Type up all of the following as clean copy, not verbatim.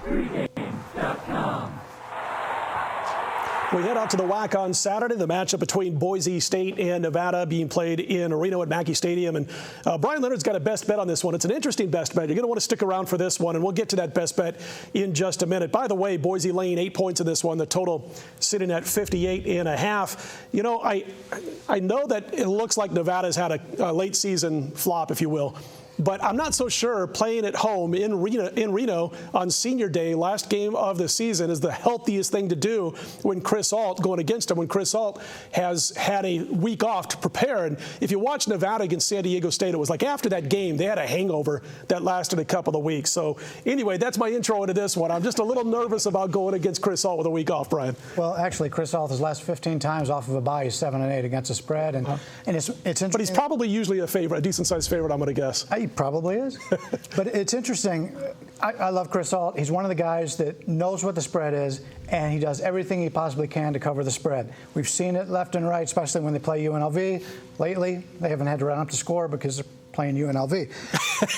Pregame.com. We head out to the WAC on Saturday, the matchup between Boise State and Nevada being played in Reno at Mackey Stadium. And Bryan Leonard's got a best bet on this one. It's an interesting best bet. You're going to want to stick around for this one, and we'll get to that best bet in just a minute. By the way, Boise laying 8 points in this one, the total sitting at 58.5. You know, I know that it looks like Nevada's had a late season flop, if you will. But I'm not so sure playing at home in Reno on Senior Day, last game of the season, is the healthiest thing to do when Chris Ault, going against him, when Chris Ault has had a week off to prepare. And if you watch Nevada against San Diego State, it was like after that game, they had a hangover that lasted a couple of weeks. So anyway, that's my intro into this one. I'm just a little nervous about going against Chris Ault with a week off, Brian. Well, actually, Chris Ault, his last 15 times off of a bye, he's 7-8 against the spread. And it's interesting. But he's probably usually a favorite, a decent-sized favorite, I'm going to guess. He probably is. But it's interesting. I love Chris Ault. He's one of the guys that knows what the spread is, and he does everything he possibly can to cover the spread. We've seen it left and right, especially when they play UNLV. Lately, they haven't had to run up to score because they're playing UNLV.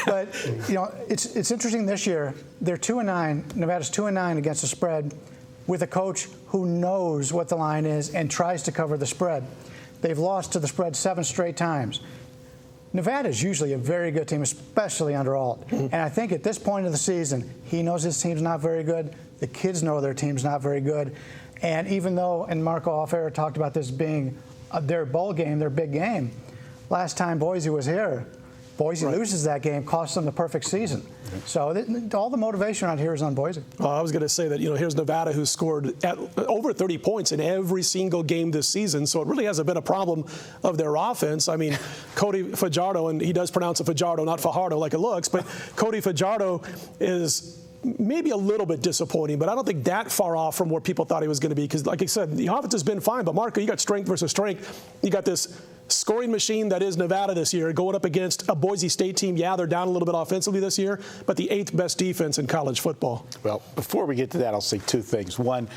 But, you know, it's interesting this year. They're 2-9. Nevada's 2-9 against the spread with a coach who knows what the line is and tries to cover the spread. They've lost to the spread 7 straight times. Nevada is usually a very good team, especially under Ault. And I think at this point of the season, he knows his team's not very good. The kids know their team's not very good. And even though, and Marco Off-Air talked about this being their bowl game, their big game, last time Boise was here, Boise loses that game, costs them the perfect season. So all the motivation around here is on Boise. I was going to say that, you know, here's Nevada, who's scored over 30 points in every single game this season. So it really hasn't been a problem of their offense. I mean, Cody Fajardo, and he does pronounce it Fajardo, not Fajardo like it looks, but Cody Fajardo is maybe a little bit disappointing, but I don't think that far off from where people thought he was going to be. Because, like I said, the offense has been fine. But, Marco, you got strength versus strength. You got this scoring machine that is Nevada this year going up against a Boise State team. Yeah, they're down a little bit offensively this year, but the 8th best defense in college football. Well, before we get to that, I'll say 2 things. One,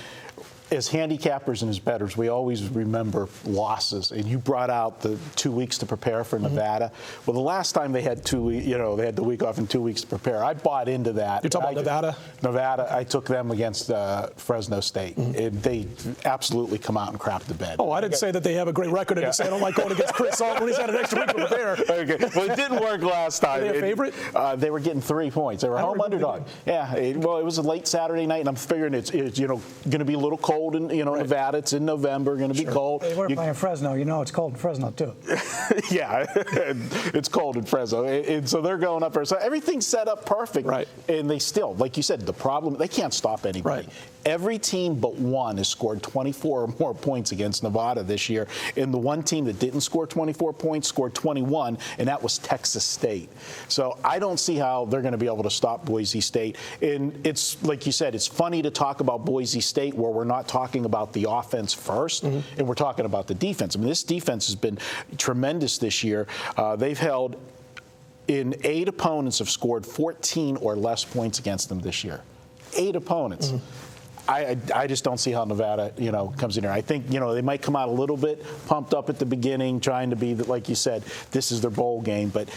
as handicappers and as bettors, we always remember losses. And you brought out the 2 weeks to prepare for Nevada. Well, the last time they had they had the week off and 2 weeks to prepare. I bought into that. You're talking about Nevada? Nevada. I took them against Fresno State. They absolutely come out and crap the bed. Oh, I didn't say that they have a great record. I just say I don't like going against Chris Ault when he's had an extra week to prprepare. Okay. Well, it didn't work last time. Are they a favorite? They were getting 3 points. They were home underdog. Yeah. It was a late Saturday night, and I'm figuring it's going to be a little cold in Nevada. It's in November, going to be cold. They were playing Fresno. You know it's cold in Fresno, too. Yeah, it's cold in Fresno. And so they're going up there. So everything's set up perfect. Right. And they still, like you said, the problem, they can't stop anybody. Right. Every team but one has scored 24 or more points against Nevada this year. And the one team that didn't score 24 points scored 21, and that was Texas State. So I don't see how they're going to be able to stop Boise State. And it's, like you said, it's funny to talk about Boise State where we're not talking about the offense first, and we're talking about the defense. I mean, this defense has been tremendous this year. They've held in 8 opponents have scored 14 or less points against them this year. 8 opponents. I just don't see how Nevada, comes in here. I think, they might come out a little bit pumped up at the beginning, trying to be, like you said, this is their bowl game. But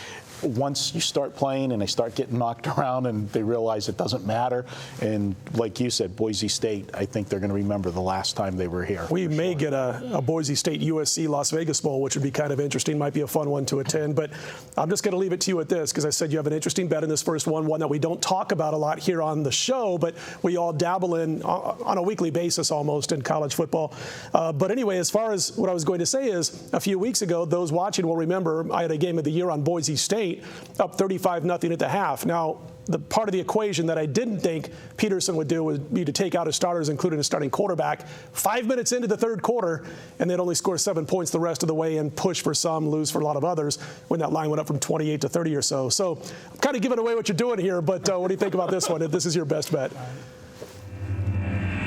once you start playing and they start getting knocked around and they realize it doesn't matter, and like you said, Boise State, I think they're going to remember the last time they were here. We may get a Boise State USC Las Vegas Bowl, which would be kind of interesting. Might be a fun one to attend. But I'm just going to leave it to you at this, because I said you have an interesting bet in this first one that we don't talk about a lot here on the show, but we all dabble in on a weekly basis almost in college football. But anyway, as far as what I was going to say is, a few weeks ago, those watching will remember I had a game of the year on Boise State, up 35-0 at the half. Now, the part of the equation that I didn't think Peterson would do would be to take out his starters, including a starting quarterback, 5 minutes into the third quarter, and they'd only score 7 points the rest of the way and push for some, lose for a lot of others when that line went up from 28 to 30 or so. So I'm kind of giving away what you're doing here, but what do you think about this one? This is your best bet.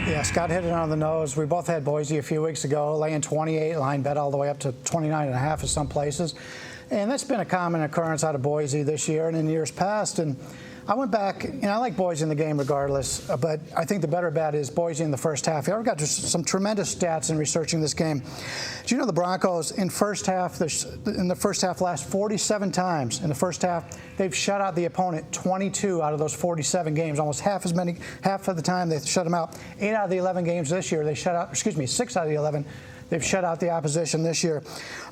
Yeah, Scott hit it on the nose. We both had Boise a few weeks ago, laying 28, line bet all the way up to 29.5 in some places. And that's been a common occurrence out of Boise this year and in years past. And I went back, and I like Boise in the game regardless, but I think the better bet is Boise in the first half. I've got just some tremendous stats in researching this game. Do you know the Broncos in the first half, last 47 times in the first half, they've shut out the opponent 22 out of those 47 games, almost half of the time they shut them out. 8 out of the 11 games this year, 6 out of the 11, they've shut out the opposition this year.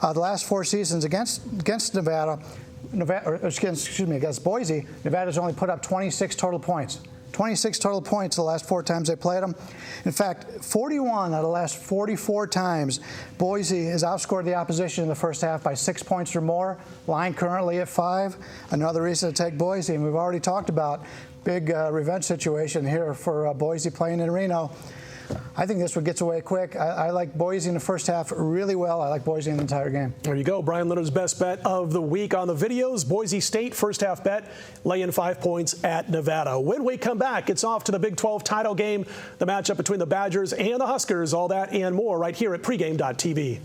The last 4 seasons against against Boise, Nevada's only put up 26 total points. 26 total points the last 4 times they played them. In fact, 41 out of the last 44 times, Boise has outscored the opposition in the first half by 6 points or more. Line currently at 5. Another reason to take Boise, and we've already talked about big revenge situation here for Boise playing in Reno. I think this one gets away quick. I like Boise in the first half really well. I like Boise in the entire game. There you go. Bryan Leonard's best bet of the week on the videos. Boise State first half bet, laying 5 points at Nevada. When we come back, it's off to the Big 12 title game, the matchup between the Badgers and the Huskers. All that and more right here at pregame.tv.